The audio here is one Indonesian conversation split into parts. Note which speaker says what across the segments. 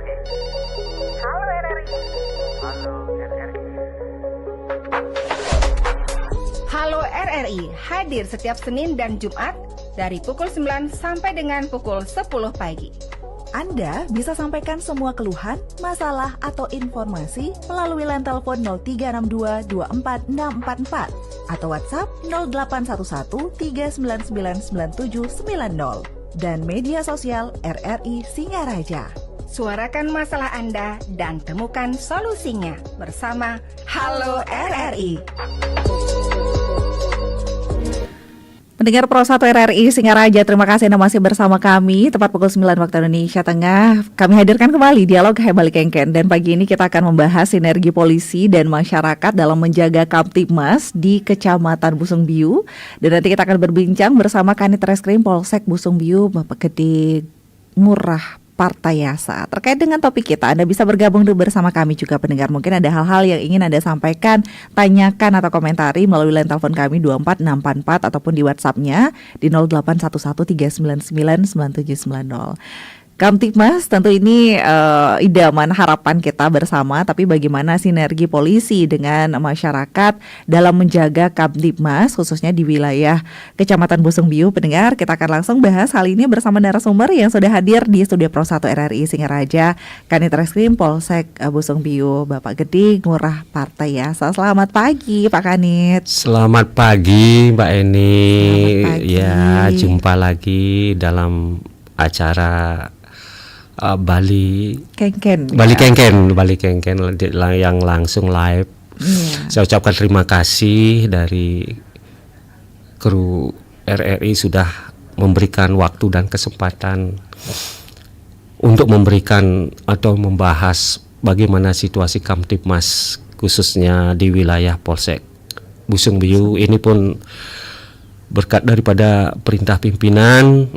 Speaker 1: Oke. Halo RRI. Halo RRI.
Speaker 2: Halo RRI hadir setiap Senin dan Jumat dari pukul 9 sampai dengan pukul 10 pagi.
Speaker 3: Anda bisa sampaikan semua keluhan, masalah, atau informasi melalui line telepon 0362 24644 atau WhatsApp 0811 399 9790 dan media sosial RRI Singaraja.
Speaker 2: Suarakan masalah Anda dan temukan solusinya bersama Halo RRI.
Speaker 4: Pendengar Pro 1 RRI Singaraja, terima kasih Anda masih bersama kami. Tepat pukul 9 waktu Indonesia Tengah, kami hadirkan kembali dialog Hebali Kengken. Dan pagi ini kita akan membahas sinergi polisi dan masyarakat dalam menjaga Kamtibmas di Kecamatan Busung Biu. Dan nanti kita akan berbincang bersama Kanit Reskrim Polsek Busung Biu, Bapak Gede Ngurah Partayasa. Terkait dengan topik kita, Anda bisa bergabung bersama kami juga pendengar. Mungkin ada hal-hal yang ingin Anda sampaikan, tanyakan atau komentari melalui line telepon kami 24644 ataupun di WhatsApp-nya di 0811 399 9790. Kamtibmas tentu ini idaman harapan kita bersama, tapi bagaimana sinergi polisi dengan masyarakat dalam menjaga Kamtibmas khususnya di wilayah Kecamatan Busung Biu. Pendengar, kita akan langsung bahas hal ini bersama narasumber yang sudah hadir di studio Pro 1 RRI Singaraja, Kanit Reskrim Polsek Busung Biu, Bapak Gede Ngurah Partayasa. Selamat pagi Pak Kanit.
Speaker 5: Selamat pagi Mbak Eni.
Speaker 4: Selamat pagi.
Speaker 5: Ya, jumpa lagi dalam acara Bali
Speaker 4: Kengken
Speaker 5: yang langsung live. Saya ucapkan terima kasih dari kru RRI sudah memberikan waktu dan kesempatan untuk memberikan atau membahas bagaimana situasi Kamtibmas khususnya di wilayah Polsek Busung Biu. Ini pun berkat daripada perintah pimpinan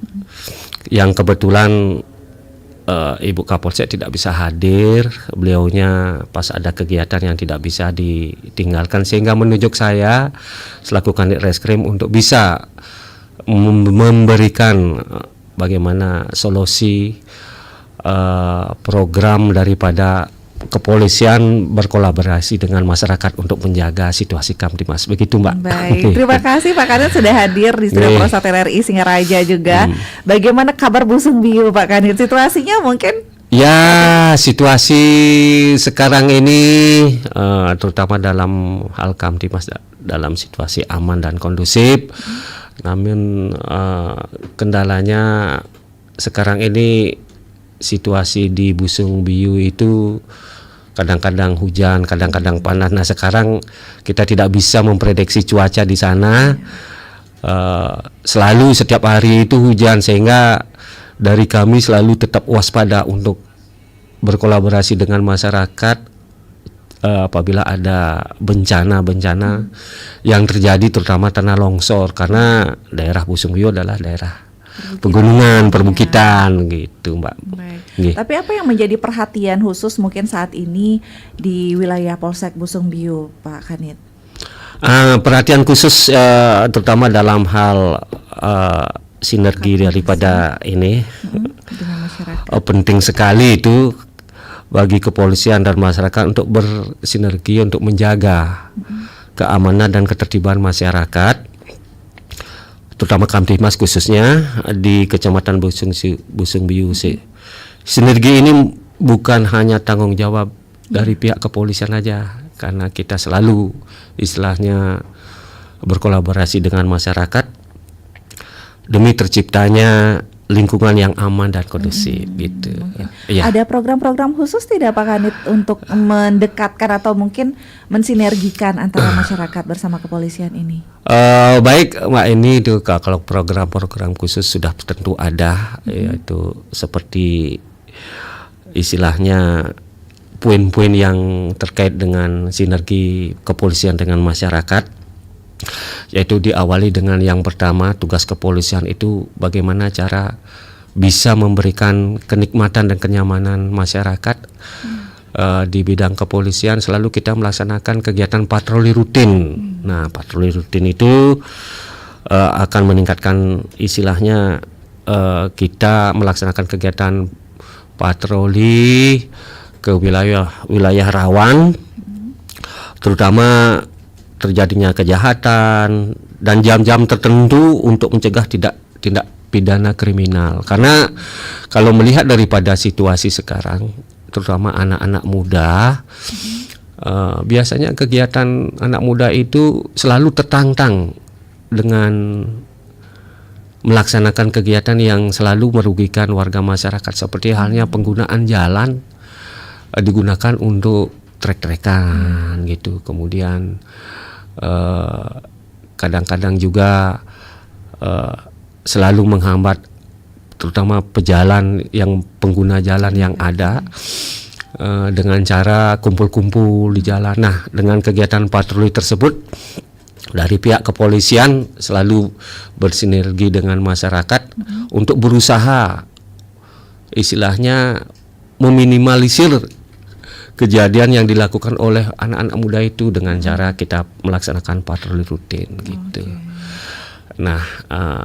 Speaker 5: yang kebetulan Ibu Kapolsek tidak bisa hadir, beliaunya pas ada kegiatan yang tidak bisa ditinggalkan, sehingga menunjuk saya selaku Kanit Reskrim untuk bisa memberikan bagaimana solusi program daripada kepolisian berkolaborasi dengan masyarakat untuk menjaga situasi Kamtibmas. Begitu Mbak.
Speaker 4: Baik, terima kasih Pak Kanit sudah hadir di studio Pro 1 RRI Singaraja juga. Bagaimana kabar Busung Biu Pak Kanit? Situasinya mungkin?
Speaker 5: Ya, situasi sekarang ini terutama dalam hal Kamtibmas dalam situasi aman dan kondusif. Namun kendalanya sekarang ini situasi di Busung Biu itu kadang-kadang hujan, kadang-kadang panas. Nah, sekarang kita tidak bisa memprediksi cuaca di sana. Selalu setiap hari itu hujan, sehingga dari kami selalu tetap waspada untuk berkolaborasi dengan masyarakat apabila ada bencana-bencana yang terjadi, terutama tanah longsor, karena daerah Busung Biu adalah daerah pegunungan, perbukitan gitu Mbak.
Speaker 4: Tapi apa yang menjadi perhatian khusus mungkin saat ini di wilayah Polsek Busung Biu Pak Kanit?
Speaker 5: Perhatian khusus terutama dalam hal sinergi daripada ini
Speaker 4: dengan masyarakat.
Speaker 5: Penting sekali itu bagi kepolisian dan masyarakat untuk bersinergi untuk menjaga keamanan dan ketertiban masyarakat, terutama Kamtibmas khususnya di Kecamatan Busung Biu. Sinergi ini bukan hanya tanggung jawab dari pihak kepolisian aja, karena kita selalu istilahnya berkolaborasi dengan masyarakat demi terciptanya lingkungan yang aman dan kondusif gitu. Ya.
Speaker 4: Ada program-program khusus tidak Pak Kanit untuk mendekatkan atau mungkin mensinergikan antara masyarakat bersama kepolisian ini?
Speaker 5: Baik Mbak, ini itu kalau program-program khusus sudah tentu ada, yaitu seperti istilahnya poin-poin yang terkait dengan sinergi kepolisian dengan masyarakat, yaitu diawali dengan yang pertama, tugas kepolisian itu bagaimana cara bisa memberikan kenikmatan dan kenyamanan masyarakat. Di bidang kepolisian selalu kita melaksanakan kegiatan patroli rutin. Nah, patroli rutin itu akan meningkatkan istilahnya kita melaksanakan kegiatan patroli ke wilayah rawan, terutama terjadinya kejahatan dan jam-jam tertentu untuk mencegah tindak pidana kriminal. Karena kalau melihat daripada situasi sekarang, terutama anak-anak muda, biasanya kegiatan anak muda itu selalu tertantang dengan melaksanakan kegiatan yang selalu merugikan warga masyarakat, seperti halnya penggunaan jalan digunakan untuk trek-trekan gitu. Kemudian kadang-kadang juga selalu menghambat terutama pejalan yang pengguna jalan yang ada dengan cara kumpul-kumpul di jalan. Nah, dengan kegiatan patroli tersebut dari pihak kepolisian selalu bersinergi dengan masyarakat untuk berusaha istilahnya meminimalisir kejadian yang dilakukan oleh anak-anak muda itu dengan cara kita melaksanakan patroli rutin gitu. Nah,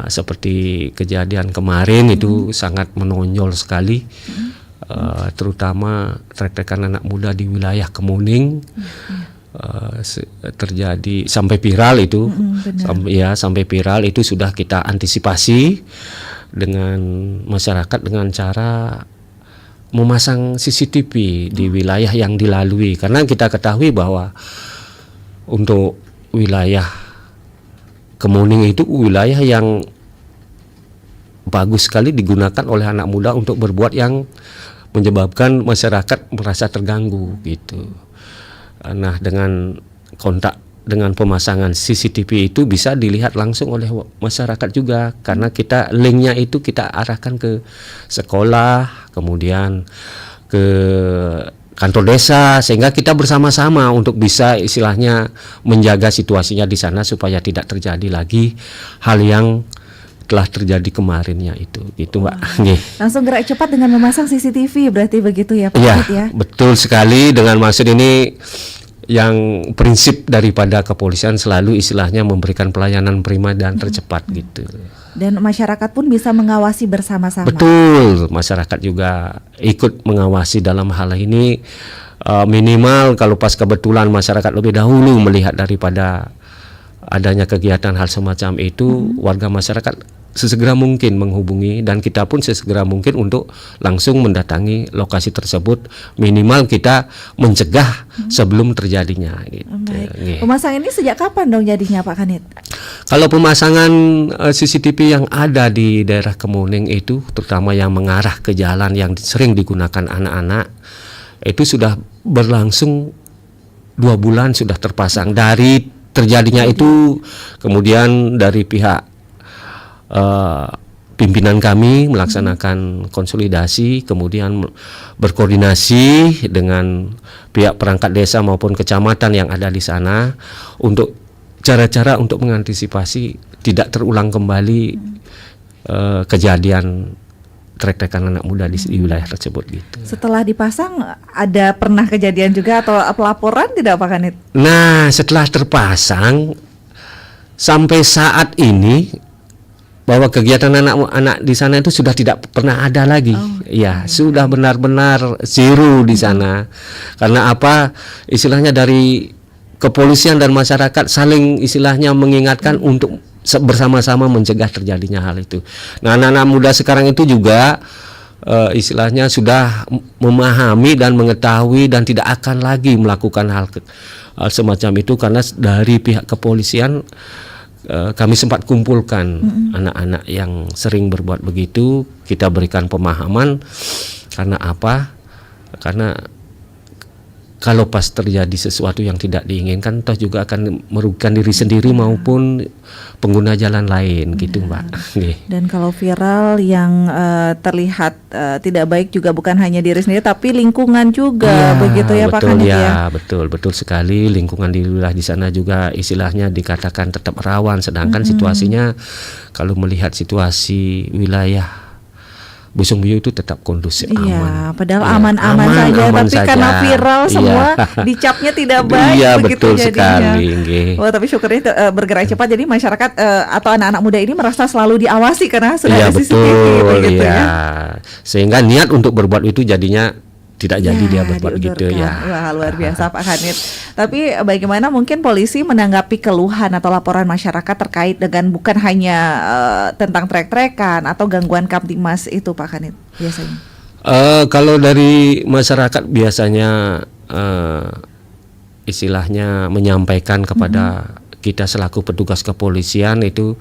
Speaker 5: seperti kejadian kemarin itu sangat menonjol sekali, terutama trek-trekan anak muda di wilayah Kemuning. Terjadi sampai viral itu, sampai viral itu sudah kita antisipasi dengan masyarakat dengan cara memasang CCTV di wilayah yang dilalui, karena kita ketahui bahwa untuk wilayah Kemuning itu wilayah yang bagus sekali digunakan oleh anak muda untuk berbuat yang menyebabkan masyarakat merasa terganggu gitu. Nah, dengan pemasangan CCTV itu bisa dilihat langsung oleh masyarakat juga, karena kita linknya itu kita arahkan ke sekolah, kemudian ke kantor desa, sehingga kita bersama-sama untuk bisa istilahnya menjaga situasinya di sana supaya tidak terjadi lagi hal yang telah terjadi kemarinnya itu, gitu Mbak.
Speaker 3: Langsung gerak cepat dengan memasang CCTV, berarti begitu ya Pak?
Speaker 5: Ya, betul sekali. Dengan maksud ini yang prinsip daripada kepolisian selalu istilahnya memberikan pelayanan prima dan tercepat gitu.
Speaker 3: Dan masyarakat pun bisa mengawasi bersama-sama.
Speaker 5: Betul, masyarakat juga ikut mengawasi dalam hal ini. Minimal kalau pas kebetulan masyarakat lebih dahulu melihat daripada adanya kegiatan hal semacam itu, warga masyarakat sesegera mungkin menghubungi, dan kita pun sesegera mungkin untuk langsung mendatangi lokasi tersebut. Minimal kita mencegah sebelum terjadinya gitu.
Speaker 3: Pemasangan ini sejak kapan dong jadinya Pak Kanit?
Speaker 5: Kalau pemasangan CCTV yang ada di daerah Kemuning itu, terutama yang mengarah ke jalan yang sering digunakan anak-anak, itu sudah berlangsung 2 bulan sudah terpasang. Dari terjadinya itu, kemudian dari pihak pimpinan kami melaksanakan konsolidasi, kemudian berkoordinasi dengan pihak perangkat desa maupun kecamatan yang ada di sana untuk cara-cara untuk mengantisipasi tidak terulang kembali kejadian trek-trekan anak muda di wilayah tersebut gitu.
Speaker 3: Setelah dipasang ada pernah kejadian juga atau pelaporan tidak Pak Kanit?
Speaker 5: Nah, setelah terpasang sampai saat ini bahwa kegiatan anak-anak di sana itu sudah tidak pernah ada lagi. Sudah benar-benar zero di sana. Karena apa? Istilahnya dari kepolisian dan masyarakat saling istilahnya mengingatkan untuk bersama-sama mencegah terjadinya hal itu. Nah, anak-anak muda sekarang itu juga istilahnya sudah memahami dan mengetahui dan tidak akan lagi melakukan hal semacam itu, karena dari pihak kepolisian kami sempat kumpulkan anak-anak yang sering berbuat begitu, kita berikan pemahaman. Karena apa? Karena kalau pas terjadi sesuatu yang tidak diinginkan, toh juga akan merugikan diri sendiri maupun pengguna jalan lain gitu Mbak.
Speaker 3: Dan kalau viral yang terlihat tidak baik juga bukan hanya diri sendiri tapi lingkungan juga, begitu ya Pak Kanit ya?
Speaker 5: Betul sekali. Lingkungan di wilayah di sana juga istilahnya dikatakan tetap rawan, sedangkan situasinya kalau melihat situasi wilayah Busung Biu itu tetap kondusif,
Speaker 4: Iya,
Speaker 5: aman.
Speaker 4: padahal
Speaker 5: Ya,
Speaker 4: aman-aman saja,
Speaker 5: aman
Speaker 4: tapi
Speaker 5: saja.
Speaker 4: karena viral
Speaker 5: Iya.
Speaker 4: semua dicapnya tidak baik
Speaker 5: Iya,
Speaker 4: begitu
Speaker 5: betul
Speaker 4: jadinya.
Speaker 5: sekali, nggih.
Speaker 4: Wah, tapi syukurnya bergerak cepat, jadi masyarakat atau anak-anak muda ini merasa selalu diawasi karena sudah
Speaker 5: Iya,
Speaker 4: ada CCTV
Speaker 5: betul,
Speaker 4: begitu
Speaker 5: iya.
Speaker 4: ya.
Speaker 5: Sehingga niat untuk berbuat itu jadinya tidak jadi dia berbuat begitu
Speaker 4: diundurkan.
Speaker 5: ya.
Speaker 4: Wah, luar biasa Pak Hanit. Tapi bagaimana mungkin polisi menanggapi keluhan atau laporan masyarakat terkait dengan bukan hanya tentang trek-trekan atau gangguan Kamtibmas itu Pak Hanit biasanya?
Speaker 5: Kalau dari masyarakat biasanya istilahnya menyampaikan kepada kita selaku petugas kepolisian itu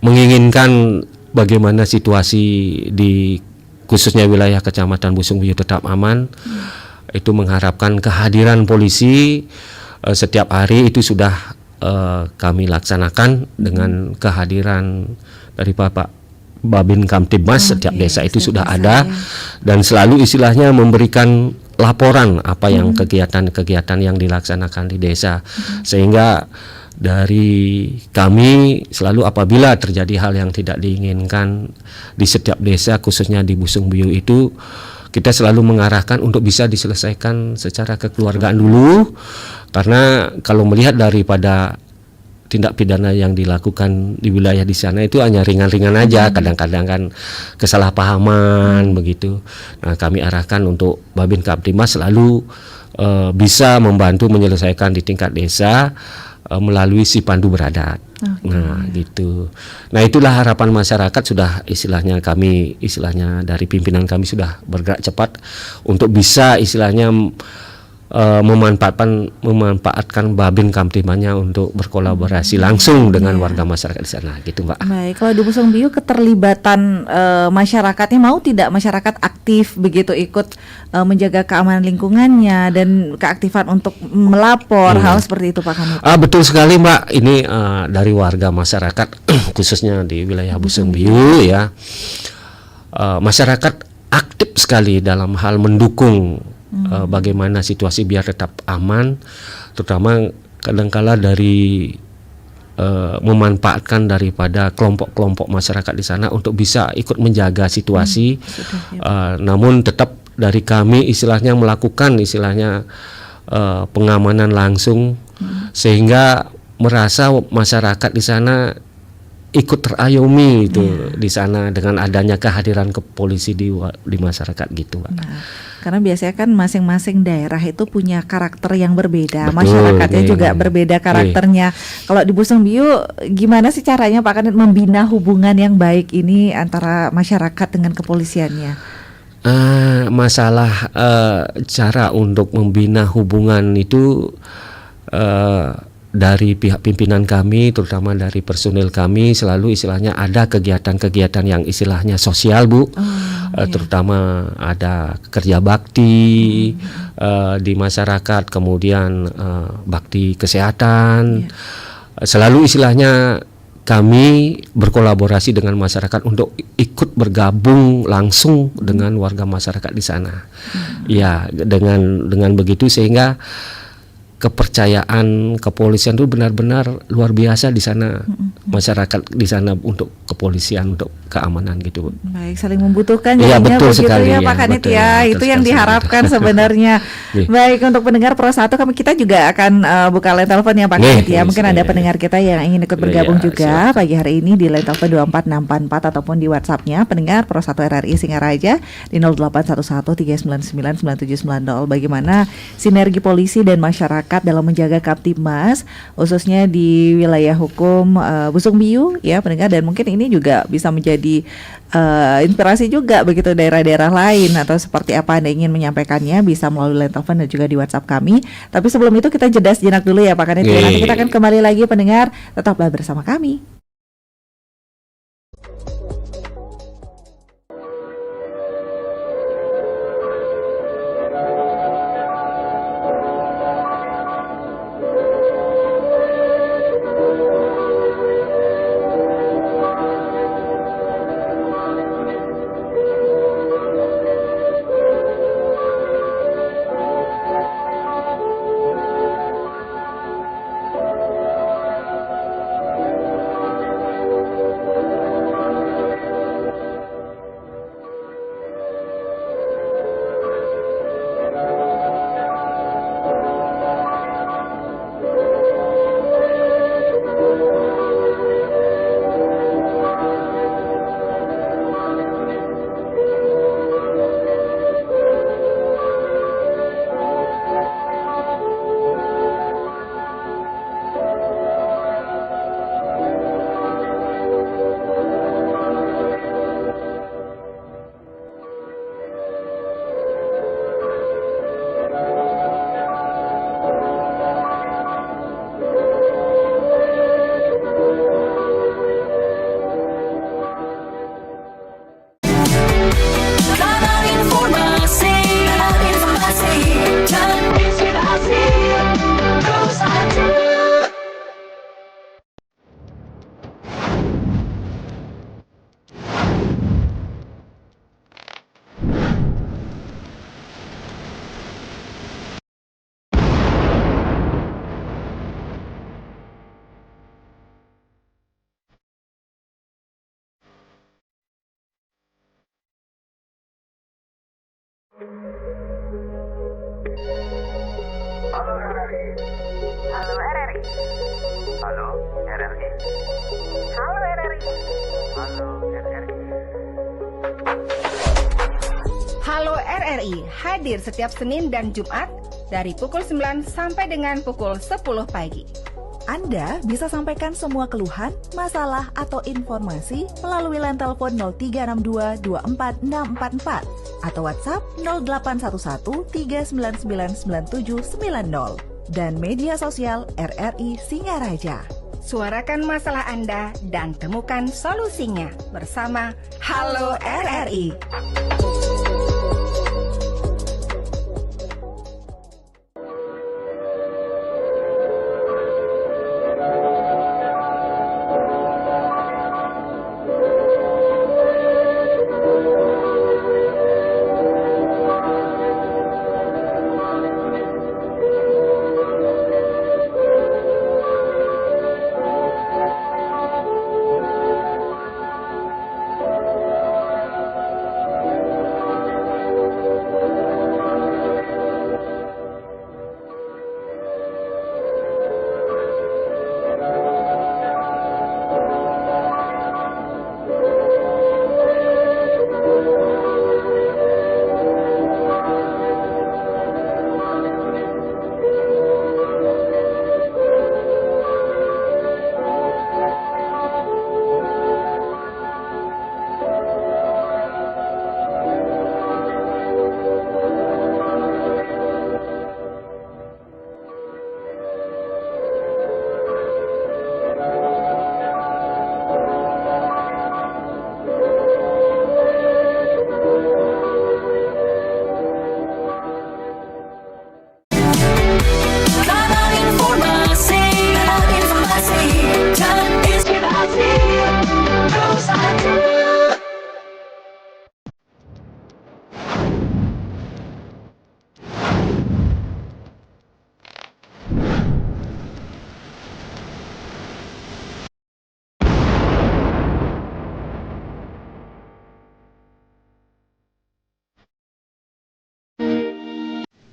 Speaker 5: menginginkan bagaimana situasi di khususnya wilayah Kecamatan Busung Biu tetap aman. Itu mengharapkan kehadiran polisi setiap hari itu sudah kami laksanakan dengan kehadiran dari Bapak Babin Kamtibmas. Setiap desa itu sudah ada dan selalu istilahnya memberikan laporan apa yang kegiatan-kegiatan yang dilaksanakan di desa, sehingga dari kami selalu apabila terjadi hal yang tidak diinginkan di setiap desa khususnya di Busung Biu itu, kita selalu mengarahkan untuk bisa diselesaikan secara kekeluargaan dulu, karena kalau melihat daripada tindak pidana yang dilakukan di wilayah di sana itu hanya ringan-ringan aja, kadang-kadang kan kesalahpahaman begitu. Nah, kami arahkan untuk Babin Kamtibmas selalu bisa membantu menyelesaikan di tingkat desa melalui si pandu beradat. Nah, gitu. Nah, itulah harapan masyarakat, sudah istilahnya kami dari pimpinan kami sudah bergerak cepat untuk bisa istilahnya memanfaatkan Babin Kamtibmasnya untuk berkolaborasi langsung dengan warga masyarakat di sana, gitu Mbak.
Speaker 4: Baik, kalau di Busung Biu keterlibatan masyarakatnya mau tidak masyarakat aktif begitu ikut menjaga keamanan lingkungannya dan keaktifan untuk melapor hal seperti itu Pak Hamid?
Speaker 5: Betul sekali Mbak, ini dari warga masyarakat khususnya di wilayah Busung Biu ya, masyarakat aktif sekali dalam hal mendukung bagaimana situasi biar tetap aman, terutama kadangkala dari memanfaatkan daripada kelompok-kelompok masyarakat di sana untuk bisa ikut menjaga situasi. Namun tetap dari kami istilahnya melakukan pengamanan langsung, sehingga merasa masyarakat di sana ikut terayomi itu di sana dengan adanya kehadiran polisi di masyarakat gitu, Pak.
Speaker 4: Karena biasanya kan masing-masing daerah itu punya karakter yang berbeda,
Speaker 5: Betul,
Speaker 4: masyarakatnya juga berbeda karakternya. Kalau di Busung Biu gimana sih caranya Pak Kanit membina hubungan yang baik ini antara masyarakat dengan kepolisiannya?
Speaker 5: Masalah cara untuk membina hubungan itu dari pihak pimpinan kami, terutama dari personil kami, selalu istilahnya ada kegiatan-kegiatan yang istilahnya sosial, Bu. Terutama ada kerja bakti di masyarakat, kemudian bakti kesehatan. Selalu istilahnya kami berkolaborasi dengan masyarakat untuk ikut bergabung langsung dengan warga masyarakat di sana. Ya, dengan begitu sehingga kepercayaan kepolisian itu benar-benar luar biasa di sana, masyarakat di sana untuk kepolisian, untuk keamanan gitu.
Speaker 4: Baik, saling membutuhkan
Speaker 5: ya, betul
Speaker 4: begitu
Speaker 5: sekali,
Speaker 4: ya Pak Kanit ya, itu yang diharapkan sebenarnya. Baik, untuk pendengar Pro 1 kita juga akan buka line telepon ya Pak Kanit ya. Mungkin ada pendengar kita yang ingin ikut bergabung juga pagi hari ini di line telepon 24644 ataupun di WhatsApp-nya pendengar Pro 1 RRI Singaraja di 0811399790. Bagaimana sinergi polisi dan masyarakat dalam menjaga Kamtibmas khususnya di wilayah hukum Busung Biu ya pendengar, dan mungkin ini juga bisa menjadi inspirasi juga begitu daerah-daerah lain, atau seperti apa Anda ingin menyampaikannya bisa melalui line telepon dan juga di WhatsApp kami. Tapi sebelum itu kita jeda sejenak dulu ya Pak Kanit. Nanti kita akan kembali lagi pendengar, tetaplah bersama kami.
Speaker 1: Halo RRI. Halo RRI. Halo RRI. Halo RRI. Halo RRI.
Speaker 2: Halo RRI hadir setiap Senin dan Jumat dari pukul 9 sampai dengan pukul 10 pagi.
Speaker 4: Anda bisa sampaikan semua keluhan, masalah, atau informasi melalui line telepon 0362 24644 atau WhatsApp 0811 399 9790 dan media sosial RRI Singaraja.
Speaker 2: Suarakan masalah Anda dan temukan solusinya bersama Halo RRI.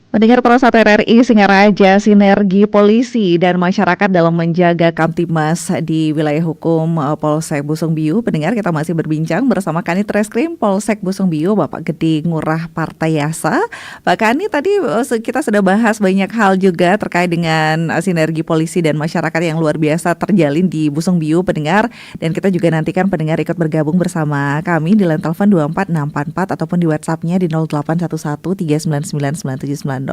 Speaker 4: Mendengar Pro 1 RRI Singaraja, sinergi polisi dan masyarakat dalam menjaga Kamtibmas di wilayah hukum Polsek Busungbiu. Pendengar, kita masih berbincang bersama Kanit Reskrim Polsek Busungbiu, Bapak Gede Ngurah Partayasa. Pak Kanit, tadi kita sudah bahas banyak hal juga terkait dengan sinergi polisi dan masyarakat yang luar biasa terjalin di Busungbiu, pendengar. Dan kita juga nantikan pendengar ikut bergabung bersama kami di line telepon 24644 ataupun di WhatsApp-nya di 0811 399 9790.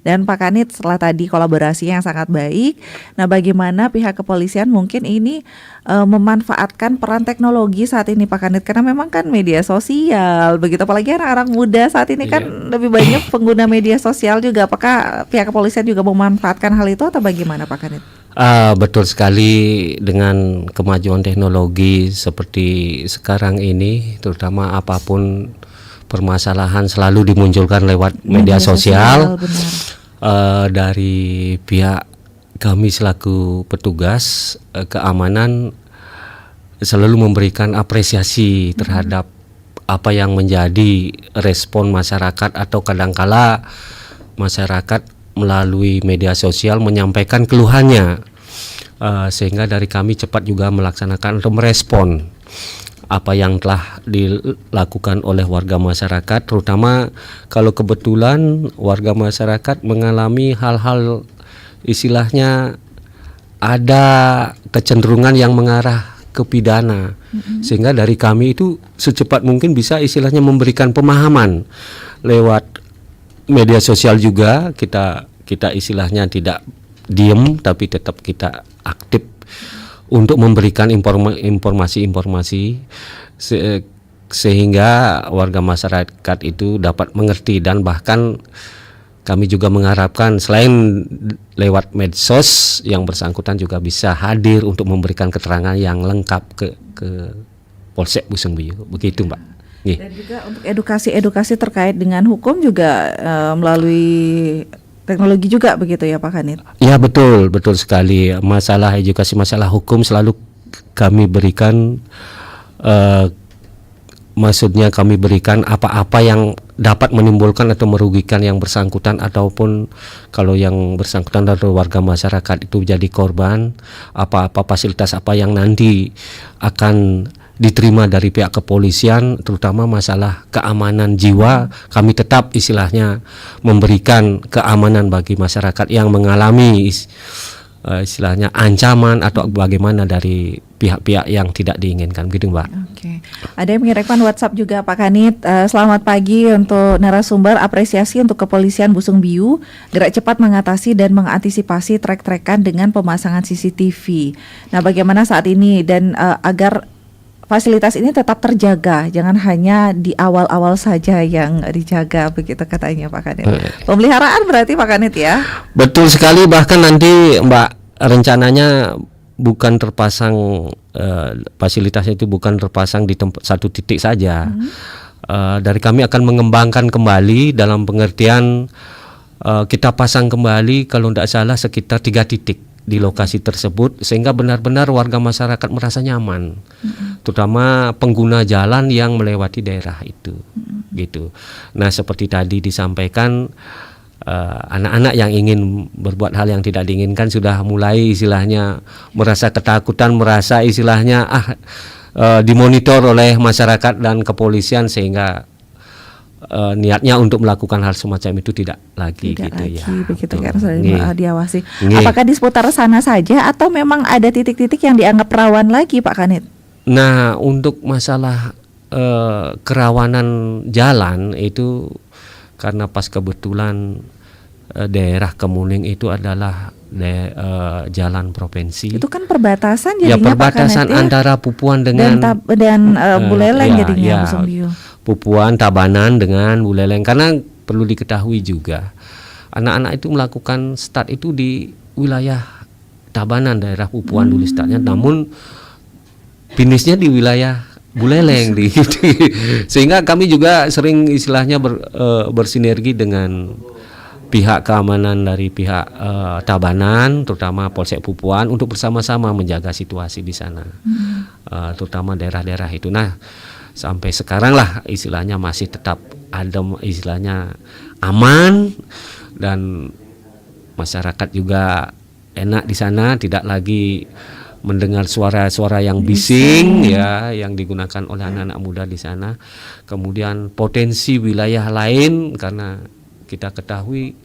Speaker 4: Dan Pak Kanit, setelah tadi kolaborasi yang sangat baik, nah bagaimana pihak kepolisian mungkin ini memanfaatkan peran teknologi saat ini Pak Kanit, karena memang kan media sosial begitu, apalagi anak-anak muda saat ini kan lebih banyak pengguna media sosial juga. Apakah pihak kepolisian juga memanfaatkan hal itu atau bagaimana Pak Kanit?
Speaker 5: Betul sekali, dengan kemajuan teknologi seperti sekarang ini, terutama apapun permasalahan selalu dimunculkan lewat media sosial. Dari pihak kami selaku petugas keamanan selalu memberikan apresiasi terhadap apa yang menjadi respon masyarakat, atau kadangkala masyarakat melalui media sosial menyampaikan keluhannya, sehingga dari kami cepat juga melaksanakan atau merespon apa yang telah dilakukan oleh warga masyarakat, terutama kalau kebetulan warga masyarakat mengalami hal-hal istilahnya ada kecenderungan yang mengarah ke pidana, sehingga dari kami itu secepat mungkin bisa istilahnya memberikan pemahaman lewat media sosial juga. Kita istilahnya tidak diem, tapi tetap kita aktif untuk memberikan informasi-informasi sehingga warga masyarakat itu dapat mengerti. Dan bahkan kami juga mengharapkan selain lewat medsos, yang bersangkutan juga bisa hadir untuk memberikan keterangan yang lengkap ke Polsek Busungbiu. Begitu Mbak.
Speaker 4: Dan juga untuk edukasi terkait dengan hukum juga melalui teknologi juga begitu ya Pak Kanit? Ya
Speaker 5: betul sekali. Masalah edukasi, masalah hukum selalu kami berikan, maksudnya kami berikan apa-apa yang dapat menimbulkan atau merugikan yang bersangkutan, ataupun kalau yang bersangkutan dari warga masyarakat itu jadi korban, apa-apa fasilitas apa yang nanti akan diterima dari pihak kepolisian, terutama masalah keamanan jiwa, kami tetap istilahnya memberikan keamanan bagi masyarakat yang mengalami istilahnya ancaman atau bagaimana dari pihak-pihak yang tidak diinginkan, gitu Mbak.
Speaker 4: Oke. Ada yang mengirimkan WhatsApp juga Pak Kanit. Selamat pagi untuk narasumber, apresiasi untuk kepolisian Busung Biu gerak cepat mengatasi dan mengantisipasi trek-trekan dengan pemasangan CCTV. Nah, bagaimana saat ini dan agar fasilitas ini tetap terjaga, jangan hanya di awal-awal saja yang dijaga, begitu katanya Pak Kanit. Pemeliharaan berarti Pak Kanit ya? Betul
Speaker 5: sekali, bahkan nanti Mbak rencananya bukan terpasang fasilitasnya itu bukan terpasang di satu titik saja. Dari kami akan mengembangkan kembali dalam pengertian kita pasang kembali kalau tidak salah sekitar 3 titik di lokasi tersebut, sehingga benar-benar warga masyarakat merasa nyaman, terutama pengguna jalan yang melewati daerah itu, gitu. Nah, seperti tadi disampaikan, anak-anak yang ingin berbuat hal yang tidak diinginkan sudah mulai istilahnya merasa ketakutan, merasa istilahnya dimonitor oleh masyarakat dan kepolisian, sehingga niatnya untuk melakukan hal semacam itu tidak lagi
Speaker 4: begitu kan, sudah diawasi. Apakah di seputar sana saja atau memang ada titik-titik yang dianggap rawan lagi Pak Kanit?
Speaker 5: Nah, untuk masalah kerawanan jalan itu karena pas kebetulan daerah Kemuning itu adalah jalan provinsi. Itu kan perbatasan jadinya, perbatasan Pak Kanit, antara Pupuan dengan
Speaker 4: Buleleng jadinya Busung Biu.
Speaker 5: Pupuan, Tabanan dengan Buleleng, karena perlu diketahui juga anak-anak itu melakukan start itu di wilayah Tabanan, daerah Pupuan dulu startnya, namun finishnya di wilayah Buleleng sehingga kami juga sering istilahnya bersinergi dengan pihak keamanan dari pihak Tabanan, terutama Polsek Pupuan, untuk bersama-sama menjaga situasi di sana, terutama daerah-daerah itu. Nah, sampai sekarang lah istilahnya masih tetap adem, istilahnya aman, dan masyarakat juga enak di sana, tidak lagi mendengar suara-suara yang bising ya yang digunakan oleh anak-anak muda di sana. Kemudian potensi wilayah lain, karena kita ketahui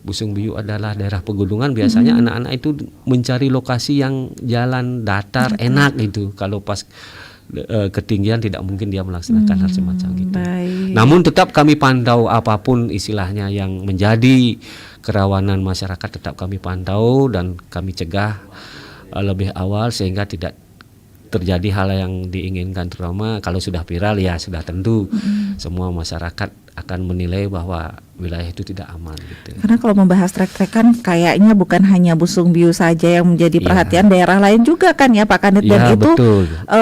Speaker 5: Busung Biu adalah daerah pegunungan, biasanya anak-anak itu mencari lokasi yang jalan datar enak gitu. Kalau pas ketinggian tidak mungkin dia melaksanakan hal semacam gitu. Namun tetap kami pantau apapun istilahnya yang menjadi kerawanan masyarakat, tetap kami pantau dan kami cegah lebih awal sehingga tidak terjadi hal yang diinginkan, terutama kalau sudah viral ya sudah tentu semua masyarakat akan menilai bahwa wilayah itu tidak aman gitu.
Speaker 4: Karena kalau membahas trek-trekan kayaknya bukan hanya Busung Biu saja yang menjadi perhatian, daerah lain juga kan ya Pak Kanit, dan itu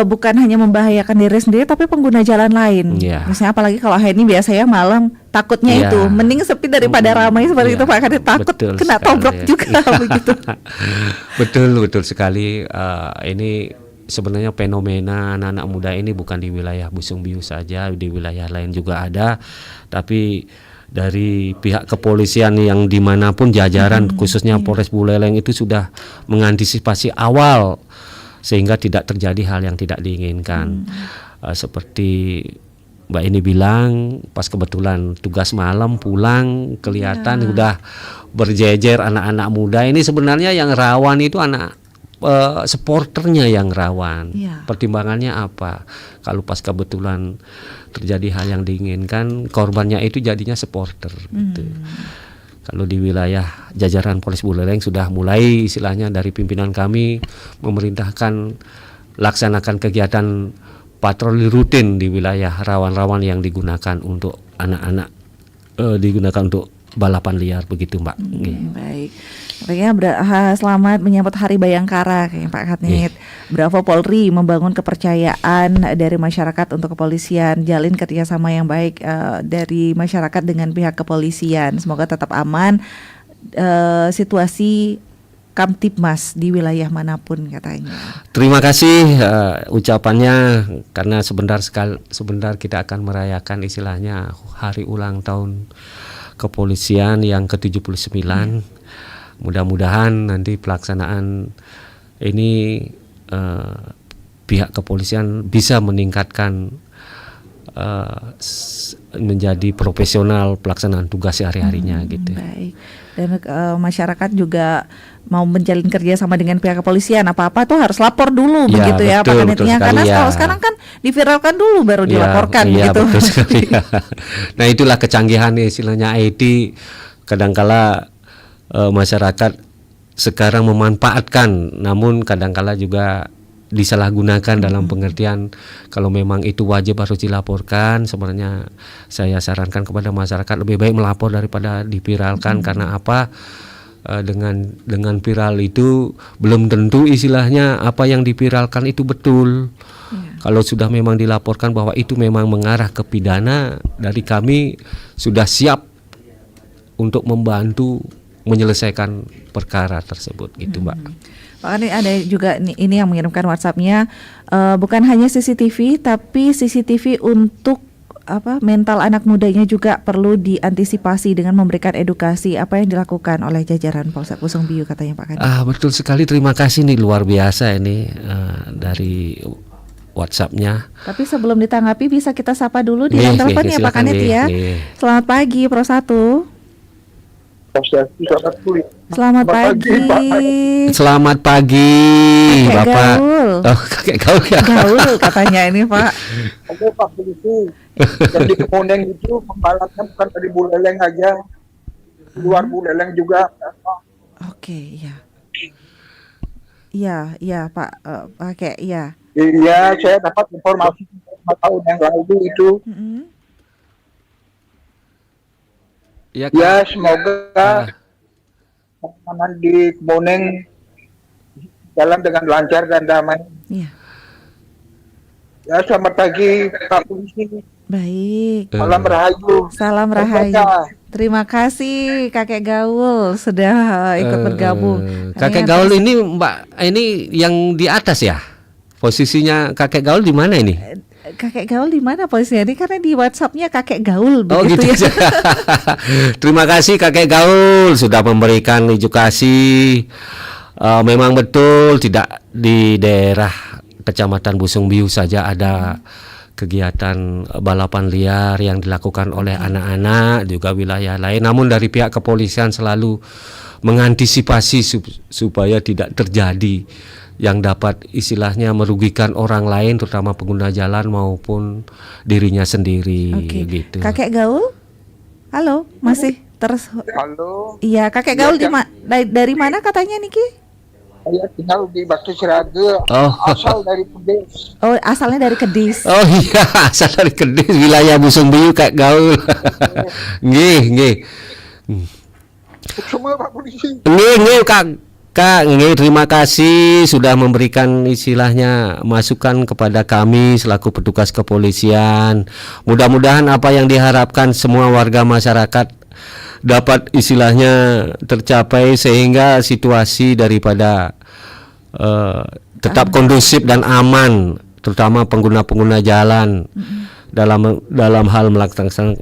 Speaker 4: bukan hanya membahayakan diri sendiri tapi pengguna jalan lain. Misalnya apalagi kalau ini biasanya malam, takutnya itu mending sepi daripada ramai seperti itu Pak Kanit, takut kena tobrok juga begitu.
Speaker 5: Betul sekali. Ini sebenarnya fenomena anak-anak muda ini bukan di wilayah Busung Biu saja, di wilayah lain juga ada. Tapi dari pihak kepolisian yang dimanapun jajaran, khususnya Polres Buleleng itu sudah mengantisipasi awal sehingga tidak terjadi hal yang tidak diinginkan. Seperti Mbak ini bilang, pas kebetulan tugas malam pulang kelihatan udah berjejer anak-anak muda. Ini sebenarnya yang rawan itu anak supporternya yang rawan. Pertimbangannya apa? Kalau pas kebetulan terjadi hal yang diinginkan, korbannya itu jadinya supporter gitu. Kalau di wilayah jajaran Polres Buleleng sudah mulai istilahnya dari pimpinan kami memerintahkan laksanakan kegiatan patroli rutin di wilayah rawan-rawan yang digunakan untuk anak-anak, digunakan untuk balapan liar begitu Mbak.
Speaker 4: Baik. Selamat menyambut Hari Bayangkara kayak Pak Kanit. Bravo Polri membangun kepercayaan dari masyarakat untuk kepolisian, jalin kerjasama yang baik dari masyarakat dengan pihak kepolisian. Semoga tetap aman situasi Kamtibmas di wilayah manapun katanya.
Speaker 5: Terima kasih ucapannya, karena sebentar kita akan merayakan istilahnya hari ulang tahun kepolisian yang ke-79. Mudah-mudahan nanti pelaksanaan ini pihak kepolisian bisa meningkatkan menjadi profesional pelaksanaan tugas sehari-harinya gitu.
Speaker 4: Baik. Dan masyarakat juga mau menjalin kerja sama dengan pihak kepolisian, apa-apa tuh harus lapor dulu begitu ya Pak Kanit ya. Karena kalau sekarang kan diviralkan dulu baru dilaporkan begitu.
Speaker 5: Betul sekali, ya. Nah, itulah kecanggihan istilahnya IT. Kadangkala masyarakat sekarang memanfaatkan, namun kadangkala juga disalahgunakan dalam pengertian kalau memang itu wajib harus dilaporkan. Sebenarnya saya sarankan kepada masyarakat lebih baik melapor daripada diviralkan. Karena apa? Dengan viral itu belum tentu istilahnya apa yang diviralkan itu betul. Kalau sudah memang dilaporkan bahwa itu memang mengarah ke pidana, dari kami sudah siap untuk membantu menyelesaikan perkara tersebut gitu, Mbak.
Speaker 4: Pak Kanit, ada juga ini yang mengirimkan WhatsApp-nya, bukan hanya CCTV tapi CCTV untuk mental anak mudanya juga perlu diantisipasi dengan memberikan edukasi. Apa yang dilakukan oleh jajaran Polsek Pusung Biu katanya Pak Kanit?
Speaker 5: Betul sekali, terima kasih nih, luar biasa ini dari WhatsApp-nya. Tapi
Speaker 4: sebelum ditanggapi bisa kita sapa dulu di telepon ya Pak Kanit ya. Selamat pagi Pro 1. Selamat pagi.
Speaker 5: Selamat pagi,
Speaker 4: Kakek
Speaker 5: Bapak.
Speaker 4: Gaul.
Speaker 5: Oh, kakek Gaul ya.
Speaker 4: Gaul katanya ini Pak.
Speaker 6: Oke Pak Polisi, jadi Kemuning itu pembalapnya bukan dari Buleleng aja, luar Buleleng juga.
Speaker 4: Oke, iya. Iya Pak, kakek, iya.
Speaker 6: Iya, saya dapat informasi 5 tahun yang lalu itu. Ya, semoga pengamanan di Kemuning jalan dengan lancar dan damai.
Speaker 4: Iya.
Speaker 6: Ya, selamat pagi Pak Polisi.
Speaker 4: Baik.
Speaker 6: Salam Rahayu.
Speaker 4: Salam Rahayu. Terima kasih Kakek Gaul sudah ikut bergabung.
Speaker 5: Kakek Gaul ini Mbak, ini yang di atas ya? Posisinya Kakek Gaul di mana ini?
Speaker 4: Kakek Gaul di mana posisinya ini? Karena di WhatsApp-nya Kakek Gaul
Speaker 5: begitu
Speaker 4: gitu
Speaker 5: ya. Terima kasih Kakek Gaul sudah memberikan edukasi. Memang betul tidak di daerah Kecamatan Pusung Biu saja ada kegiatan balapan liar yang dilakukan oleh anak-anak, juga wilayah lain. Namun dari pihak kepolisian selalu mengantisipasi supaya tidak terjadi yang dapat istilahnya merugikan orang lain, terutama pengguna jalan maupun dirinya sendiri. Gitu.
Speaker 4: Kakek Gaul, halo, masih terus?
Speaker 6: Halo.
Speaker 4: Iya, Kakek Gaul dari mana katanya Niki?
Speaker 6: Saya tinggal di Batu Sirage, asal dari Kedis.
Speaker 4: Oh, asalnya dari Kedis.
Speaker 5: Oh iya, asal dari Kedis, wilayah Pusung Biu Kak Gaul. Nggih.
Speaker 6: Semua Pak Polisi.
Speaker 5: Nggih Kak, terima kasih sudah memberikan istilahnya masukan kepada kami selaku petugas kepolisian. Mudah-mudahan apa yang diharapkan semua warga masyarakat dapat istilahnya tercapai sehingga situasi daripada tetap kondusif dan aman, terutama pengguna-pengguna jalan dalam hal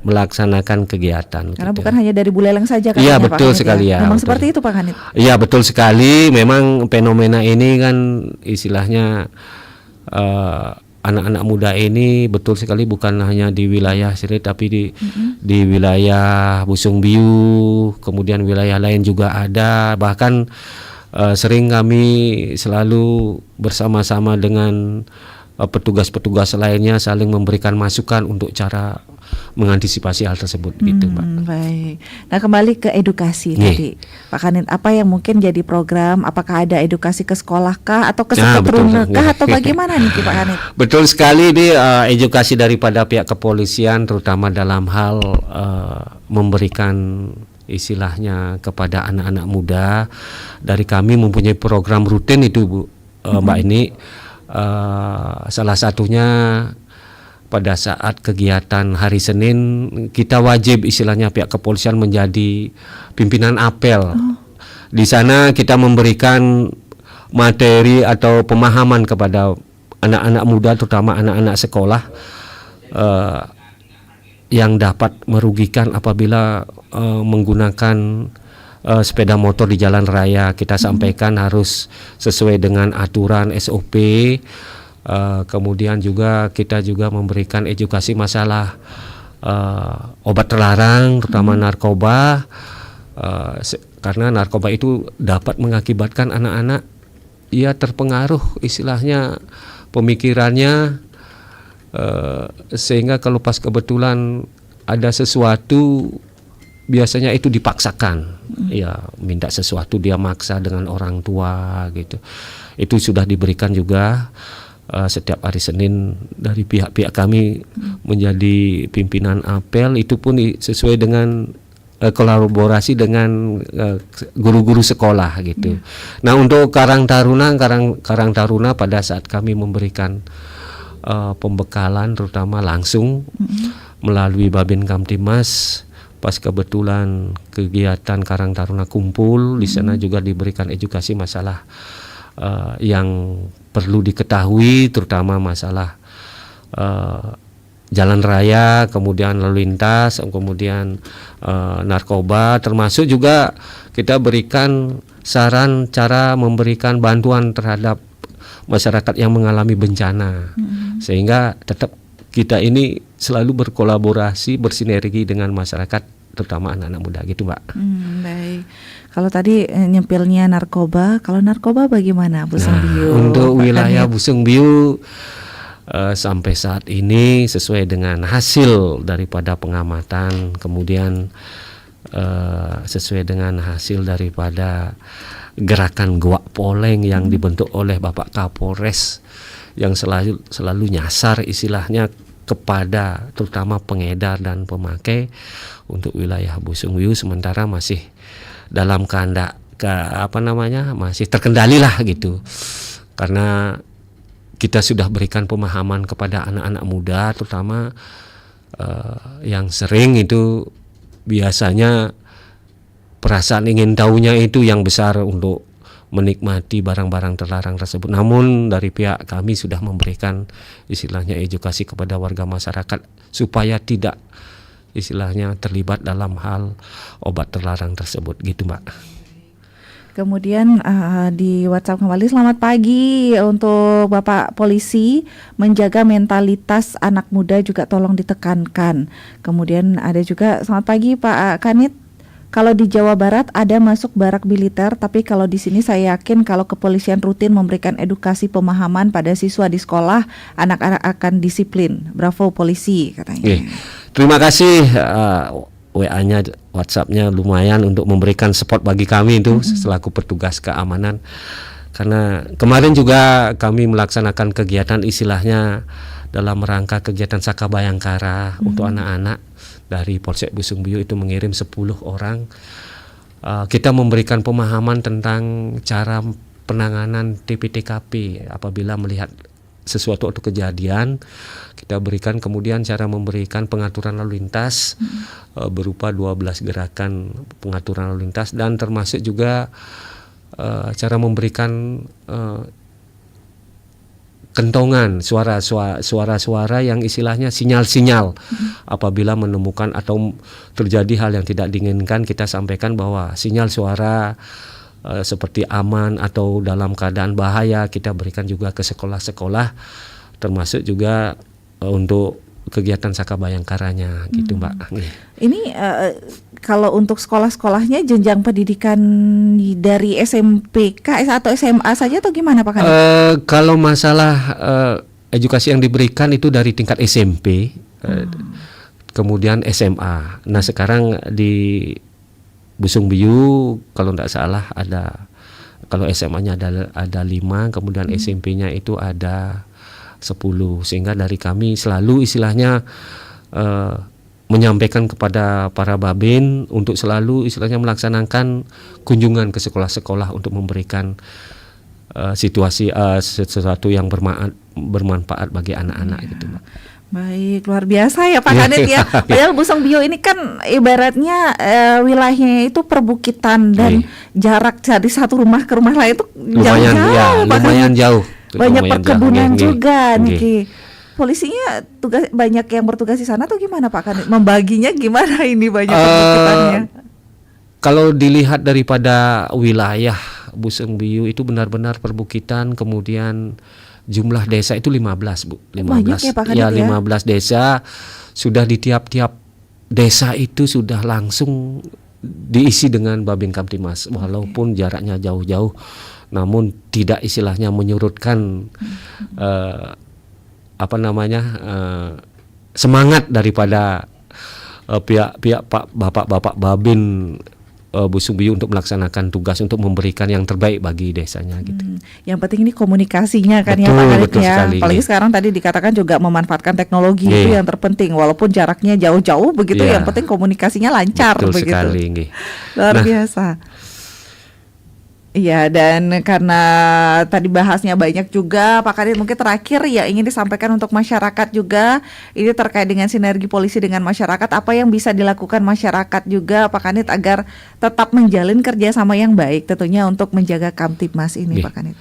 Speaker 5: melaksanakan kegiatan.
Speaker 4: Karena bukan hanya dari Buleleng saja kan?
Speaker 5: Iya betul sekali ya.
Speaker 4: Memang seperti itu Pak Kanit.
Speaker 5: Iya betul sekali. Memang fenomena ini kan istilahnya anak-anak muda ini betul sekali bukan hanya di wilayah Sirit tapi di wilayah Pusung Biu, kemudian wilayah lain juga ada. Bahkan sering kami selalu bersama-sama dengan petugas-petugas lainnya saling memberikan masukan untuk cara mengantisipasi hal tersebut gitu Mbak.
Speaker 4: Baik. Nah kembali ke edukasi tadi Pak Kanit, apa yang mungkin jadi program? Apakah ada edukasi ke sekolah kah atau ke sekolah kah atau bagaimana nih Pak Kanit?
Speaker 5: Betul sekali, ini edukasi daripada pihak kepolisian terutama dalam hal memberikan istilahnya kepada anak-anak muda. Dari kami mempunyai program rutin itu Bu, Mbak ini. Salah satunya pada saat kegiatan hari Senin kita wajib istilahnya pihak kepolisian menjadi pimpinan apel Di sana kita memberikan materi atau pemahaman kepada anak-anak muda, terutama anak-anak sekolah, yang dapat merugikan apabila menggunakan sepeda motor di jalan raya. Kita sampaikan harus sesuai dengan aturan SOP. Kemudian juga kita juga memberikan edukasi masalah obat terlarang, terutama narkoba, karena narkoba itu dapat mengakibatkan anak-anak terpengaruh istilahnya pemikirannya, sehingga kalau pas kebetulan ada sesuatu biasanya itu dipaksakan, minta sesuatu dia maksa dengan orang tua gitu. Itu sudah diberikan juga setiap hari Senin dari pihak-pihak kami menjadi pimpinan apel, itu pun sesuai dengan kolaborasi dengan guru-guru sekolah gitu. Nah, untuk Karang Taruna pada saat kami memberikan pembekalan terutama langsung melalui Babin Kamtimas, pas kebetulan kegiatan Karang Taruna kumpul di sana juga diberikan edukasi masalah yang perlu diketahui, terutama masalah jalan raya, kemudian lalu lintas, kemudian narkoba, termasuk juga kita berikan saran cara memberikan bantuan terhadap masyarakat yang mengalami bencana, sehingga tetap kita ini selalu berkolaborasi, bersinergi dengan masyarakat, terutama anak-anak muda gitu, Mbak.
Speaker 4: Baik. Kalau tadi nyempilnya narkoba, kalau narkoba bagaimana, Busung Biu?
Speaker 5: Untuk wilayah Busung Biu sampai saat ini sesuai dengan hasil daripada pengamatan, kemudian sesuai dengan hasil daripada gerakan Gewak Poleng yang dibentuk oleh Bapak Kapolres yang selalu nyasar istilahnya kepada terutama pengedar dan pemakai untuk wilayah Busung Biu, sementara masih dalam kehendak masih terkendali lah gitu, karena kita sudah berikan pemahaman kepada anak-anak muda, terutama yang sering itu biasanya perasaan ingin tahunya itu yang besar untuk menikmati barang-barang terlarang tersebut. Namun dari pihak kami sudah memberikan istilahnya edukasi kepada warga masyarakat supaya tidak istilahnya terlibat dalam hal obat terlarang tersebut gitu, Mbak.
Speaker 4: Kemudian di WhatsApp kembali, selamat pagi untuk Bapak Polisi, menjaga mentalitas anak muda juga tolong ditekankan. Kemudian ada juga, selamat pagi Pak Kanit, kalau di Jawa Barat ada masuk barak militer, tapi kalau di sini saya yakin kalau kepolisian rutin memberikan edukasi pemahaman pada siswa di sekolah, anak-anak akan disiplin. Bravo polisi katanya.
Speaker 5: Terima kasih. WA-nya, WhatsApp-nya lumayan untuk memberikan support bagi kami itu selaku petugas keamanan. Karena kemarin juga kami melaksanakan kegiatan istilahnya dalam rangka kegiatan Saka Bayangkara untuk anak-anak dari Polsek Busung Biu, itu mengirim 10 orang. Kita memberikan pemahaman tentang cara penanganan TP-TKP apabila melihat sesuatu atau kejadian. Kita berikan kemudian cara memberikan pengaturan lalu lintas berupa 12 gerakan pengaturan lalu lintas, dan termasuk juga cara memberikan kentongan suara-suara yang istilahnya sinyal-sinyal apabila menemukan atau terjadi hal yang tidak diinginkan. Kita sampaikan bahwa sinyal suara seperti aman atau dalam keadaan bahaya kita berikan juga ke sekolah-sekolah, termasuk juga untuk kegiatan Saka Bayangkaranya gitu, Mbak.
Speaker 4: Ini kalau untuk sekolah-sekolahnya jenjang pendidikan dari SMPK atau SMA saja atau gimana Pak Kanit?
Speaker 5: Kalau masalah edukasi yang diberikan itu dari tingkat SMP, kemudian SMA. Nah sekarang di Busung Biu kalau tidak salah ada, kalau SMA-nya ada 5, kemudian SMP-nya itu ada 10, sehingga dari kami selalu istilahnya menyampaikan kepada para babin untuk selalu istilahnya melaksanakan kunjungan ke sekolah-sekolah untuk memberikan situasi sesuatu yang bermanfaat bagi anak-anak gitu, Mbak.
Speaker 4: Baik, luar biasa ya Pak Kanit ya. Padahal Busung Biu ini kan ibaratnya wilayahnya itu perbukitan dan jarak dari satu rumah ke rumah lain itu
Speaker 5: lumayan
Speaker 4: jauh-jauh,
Speaker 5: ya,
Speaker 4: Pak
Speaker 5: lumayan
Speaker 4: Kanit.
Speaker 5: jauh.
Speaker 4: Banyak
Speaker 5: Lumayan
Speaker 4: perkebunan
Speaker 5: jauh.
Speaker 4: juga
Speaker 5: Nggih.
Speaker 4: nih. Polisinya banyak yang bertugas di sana tuh gimana Pak Kanit? Membaginya gimana ini banyak perbukitannya?
Speaker 5: Kalau dilihat daripada wilayah Busung Biu itu benar-benar perbukitan, kemudian jumlah desa itu 15 Bu. 15.
Speaker 4: Banyak ya, Pak Kanit ya?
Speaker 5: 15 desa sudah di tiap-tiap desa itu sudah langsung diisi dengan Babin Kamtibmas walaupun jaraknya jauh-jauh, namun tidak istilahnya menyurutkan semangat daripada pihak Bapak Babin Busung Biu untuk melaksanakan tugas untuk memberikan yang terbaik bagi desanya gitu.
Speaker 4: Yang penting ini komunikasinya kan ya
Speaker 5: Betul,
Speaker 4: Pak Kanit
Speaker 5: betul
Speaker 4: ya.
Speaker 5: sekali,
Speaker 4: Apalagi
Speaker 5: iya.
Speaker 4: sekarang tadi dikatakan juga memanfaatkan teknologi
Speaker 5: Iya.
Speaker 4: itu yang terpenting walaupun jaraknya jauh-jauh begitu,
Speaker 5: Iya.
Speaker 4: yang penting komunikasinya lancar
Speaker 5: Betul
Speaker 4: begitu.
Speaker 5: sekali nggih.
Speaker 4: Luar
Speaker 5: Nah.
Speaker 4: biasa. Iya, dan karena tadi bahasnya banyak juga Pak Kanit, mungkin terakhir ya ingin disampaikan untuk masyarakat juga, ini terkait dengan sinergi polisi dengan masyarakat, apa yang bisa dilakukan masyarakat juga Pak Kanit agar tetap menjalin kerjasama yang baik tentunya untuk menjaga Kamtibmas ini
Speaker 5: Nggih.
Speaker 4: Pak Kanit.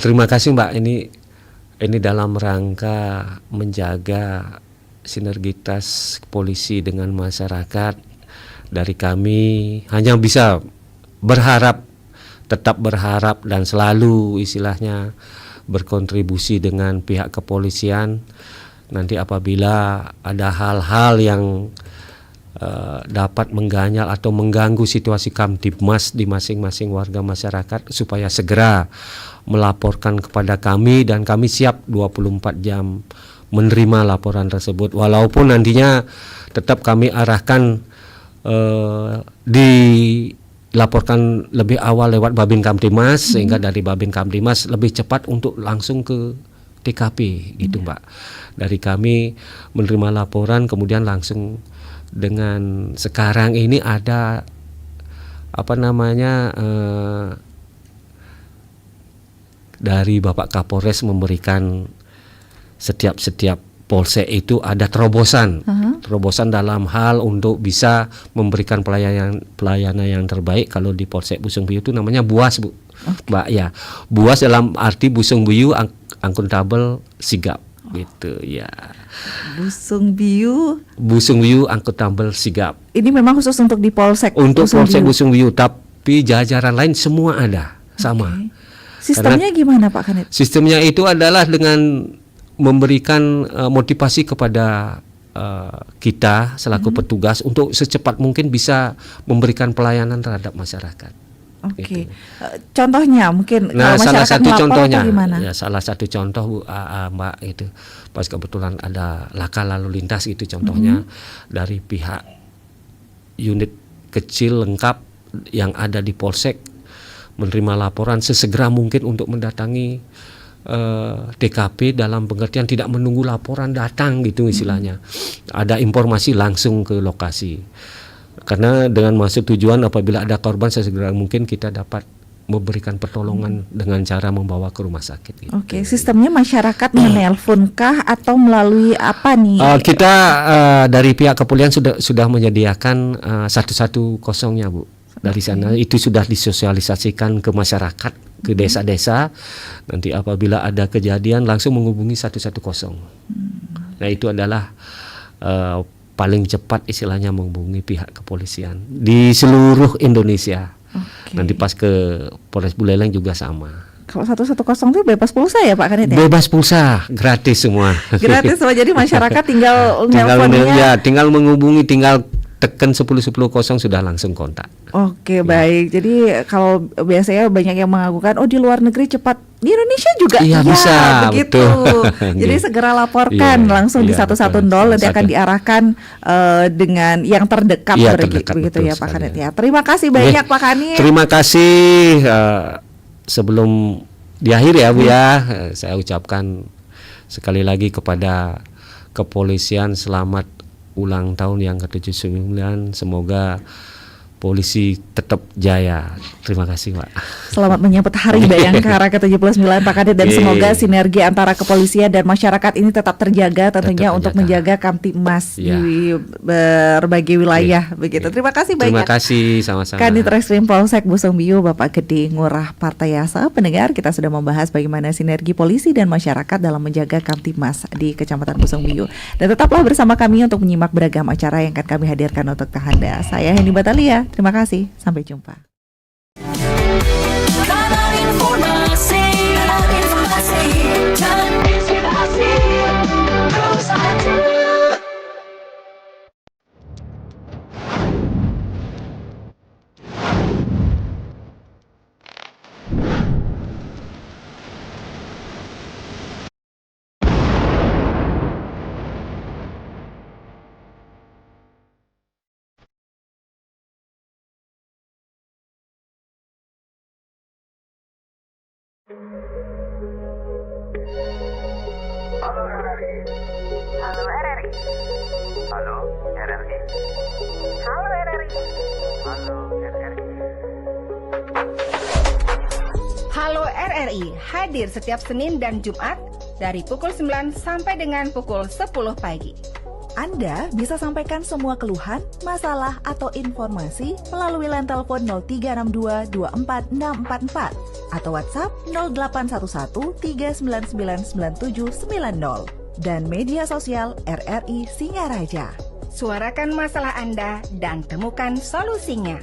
Speaker 5: Terima kasih Mbak, ini dalam rangka menjaga sinergitas polisi dengan masyarakat. Dari kami hanya bisa tetap berharap dan selalu istilahnya berkontribusi dengan pihak kepolisian. Nanti apabila ada hal-hal yang dapat mengganjal atau mengganggu situasi Kamtibmas di masing-masing warga masyarakat, supaya segera melaporkan kepada kami dan kami siap 24 jam menerima laporan tersebut, walaupun nantinya tetap kami arahkan dilaporkan lebih awal lewat Babin Kamtibmas, sehingga dari Babin Kamtibmas lebih cepat untuk langsung ke TKP gitu Mbak. Dari kami menerima laporan kemudian langsung, dengan sekarang ini ada dari Bapak Kapolres memberikan setiap polsek itu ada terobosan dalam hal untuk bisa memberikan pelayanan yang terbaik. Kalau di Polsek Busung Biu itu namanya BUAS Bu, Mbak ya. BUAS dalam arti Busung Biu Akuntabel Sigap gitu ya.
Speaker 4: Busung Biu
Speaker 5: Akuntabel Sigap.
Speaker 4: ini memang khusus untuk di Polsek
Speaker 5: Untuk
Speaker 4: Busung
Speaker 5: Polsek
Speaker 4: Biu.
Speaker 5: Busung Biu, tapi jajaran lain semua ada sama.
Speaker 4: Sistemnya gimana Pak Kanit?
Speaker 5: Sistemnya itu adalah dengan memberikan motivasi kepada kita selaku petugas untuk secepat mungkin bisa memberikan pelayanan terhadap masyarakat.
Speaker 4: Oke.
Speaker 5: Gitu.
Speaker 4: Contohnya mungkin
Speaker 5: Nah,
Speaker 4: kalau
Speaker 5: salah
Speaker 4: masyarakat
Speaker 5: satu
Speaker 4: melapor
Speaker 5: contohnya,
Speaker 4: atau gimana?
Speaker 5: ya salah satu contoh Bu, Mbak itu pas kebetulan ada laka lalu lintas gitu contohnya, dari pihak unit kecil lengkap yang ada di Polsek menerima laporan sesegera mungkin untuk mendatangi TKP, dalam pengertian tidak menunggu laporan datang gitu istilahnya. Ada informasi langsung ke lokasi. Karena dengan maksud tujuan apabila ada korban sesegera mungkin kita dapat memberikan pertolongan dengan cara membawa ke rumah sakit gitu.
Speaker 4: Oke, sistemnya masyarakat menelponkah atau melalui apa nih?
Speaker 5: Kita dari pihak kepolisian sudah menyediakan 110-nya Bu. Dari sana itu sudah disosialisasikan ke masyarakat, ke desa-desa. Nanti apabila ada kejadian langsung menghubungi 110. Nah itu adalah paling cepat istilahnya menghubungi pihak kepolisian di seluruh Indonesia.
Speaker 4: Oke.
Speaker 5: Nanti pas ke Polres Buleleng juga sama.
Speaker 4: Kalau 110 itu bebas pulsa ya Pak Kanit ya?
Speaker 5: Bebas pulsa, gratis semua.
Speaker 4: Gratis semua, jadi masyarakat tinggal
Speaker 5: tinggal
Speaker 4: nelponnya.
Speaker 5: tinggal menghubungi, tinggal tekan 1010 sudah langsung kontak.
Speaker 4: Oke, baik. Jadi kalau biasanya banyak yang mengagukan, oh di luar negeri cepat, di Indonesia juga
Speaker 5: Iya, bisa,
Speaker 4: begitu.
Speaker 5: betul.
Speaker 4: Jadi segera laporkan
Speaker 5: Iya,
Speaker 4: langsung di
Speaker 5: iya,
Speaker 4: 110
Speaker 5: betul.
Speaker 4: nanti akan diarahkan dengan yang terdekat,
Speaker 5: Iya, terdekat,
Speaker 4: begitu
Speaker 5: betul
Speaker 4: ya Pak
Speaker 5: sekali.
Speaker 4: Kanit ya. Terima kasih banyak Pak Kanit.
Speaker 5: Terima kasih. Sebelum di akhir ya Bu ya, saya ucapkan sekali lagi kepada kepolisian selamat ulang tahun yang ke-79. Semoga polisi tetap jaya. Terima kasih, Pak.
Speaker 4: Selamat menyambut Hari Bayangkara ke-79 Pak Kadit, dan semoga sinergi antara kepolisian dan masyarakat ini tetap terjaga tentunya untuk menjaga Kamtibmas di berbagai wilayah begitu. Terima kasih banyak.
Speaker 5: Terima kasih, sama-sama.
Speaker 4: Kanit Reskrim Polsek Busungbiu Bapak Gede Ngurah Partayasa. Pendengar, kita sudah membahas bagaimana sinergi polisi dan masyarakat dalam menjaga Kamtibmas di Kecamatan Busungbiu. Dan tetaplah bersama kami untuk menyimak beragam acara yang akan kami hadirkan untuk Anda. Saya Henny Batalia. Terima kasih. Sampai jumpa.
Speaker 1: Halo RRI. Halo RRI. Halo RRI. Halo RRI. Halo RRI.
Speaker 2: Halo RRI hadir setiap Senin dan Jumat dari pukul 9 sampai dengan pukul 10 pagi.
Speaker 7: Anda bisa sampaikan semua keluhan, masalah, atau informasi melalui line telepon 0362 24644 atau WhatsApp 0811 399 9790 dan media sosial RRI Singaraja.
Speaker 2: Suarakan masalah Anda dan temukan solusinya.